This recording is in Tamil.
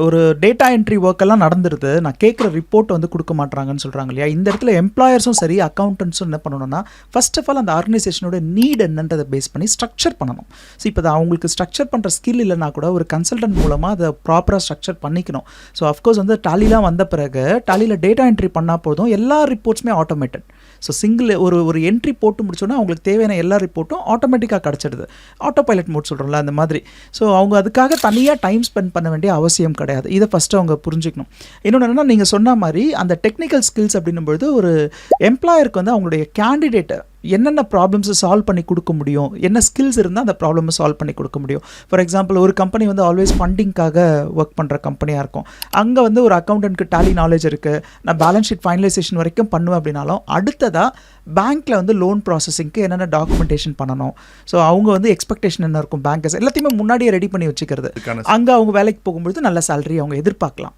ஒரு டேட்டா என்ட்ரி ஒர்க் எல்லாம் நடந்துருது, நான் கேட்குற ரிப்போர்ட் வந்து கொடுக்க மாட்டாங்கன்னு சொல்கிறாங்க இல்லையா. இந்த இடத்துல எம்ப்ளாயர்ஸும் சரி அக்கௌண்டன்ஸும் என்ன பண்ணணும்னா, ஃபர்ஸ்ட் ஆஃப் ஆல் அந்த ஆர்கனைசேஷனோட நீட் என்னன்றதை பேஸ் பண்ணி ஸ்ட்ரக்சர் பண்ணணும். ஸோ இப்போ அவங்களுக்கு ஸ்ட்ரக்சர் பண்ணுற ஸ்கில் இல்லைனா கூட ஒரு கன்சல்டன்ட் மூலமாக அதை ப்ராப்பராக ஸ்ட்ரக்சர் பண்ணிக்கணும். ஸோ அஃப்கோர்ஸ் வந்து டாலிலாம் வந்த பிறகு டாலியில் டேட்டா என்ட்ரி பண்ணால் போதும், எல்லா ரிப்போர்ட்ஸுமே ஆட்டோமேட்டட். ஸோ சிங்கிள் ஒரு என்ட்ரி போட்டு முடிச்சோன்னா அவங்களுக்கு தேவையான எல்லா ரிப்போர்ட்டும் ஆட்டோமேட்டிக்காக கிடச்சிடுது. ஆட்டோ பைலட் மோட் சொல்கிறோம்ல அந்த மாதிரி. ஸோ அவங்க அதுக்காக தனியாக டைம் ஸ்பெண்ட் பண்ண வேண்டிய அவசியம் கிடையாது. இதை ஃபஸ்ட்டு அவங்க புரிஞ்சுக்கணும். இன்னொன்று என்னென்னா, நீங்கள் சொன்ன மாதிரி அந்த டெக்னிக்கல் ஸ்கில்ஸ் அப்படின்னும்பொழுது ஒரு எம்ப்ளாயருக்கு வந்து அவங்களுடைய கேண்டிடேட்டை என்னென்ன ப்ராப்ளம்ஸை சால்வ் பண்ணி கொடுக்க முடியும், என்ன ஸ்கில்ஸ் இருந்தால் அந்த ப்ராப்ளமை சால்வ் பண்ணி கொடுக்க முடியும். ஃபார் எக்ஸாம்பிள் ஒரு கம்பெனி வந்து ஆல்வேஸ் ஃபண்டிங்காக ஒர்க் பண்ணுற கம்பெனியாக இருக்கும். அங்கே வந்து ஒரு அக்கௌண்டன்ட்க்கு டாலி நாலேஜ் இருக்குது, நான் பேலன்ஸ் ஷீட் ஃபைனலைசேஷன் வரைக்கும் பண்ணுவேன் அப்படின்னாலும் அடுத்ததாக பேங்க்கில் வந்து லோன் ப்ராசஸிங்க்கு என்னென்ன டாக்குமெண்டேஷன் பண்ணணும், ஸோ அவங்க வந்து எக்ஸ்பெக்டேஷன் என்ன இருக்கும், பேங்கர்ஸ் எல்லாத்தையுமே முன்னாடியே ரெடி பண்ணி வச்சுக்கிறது. அங்கே அவங்க வேலைக்கு போகும்பொழுது நல்ல சேலரி அவங்க எதிர்பார்க்கலாம்.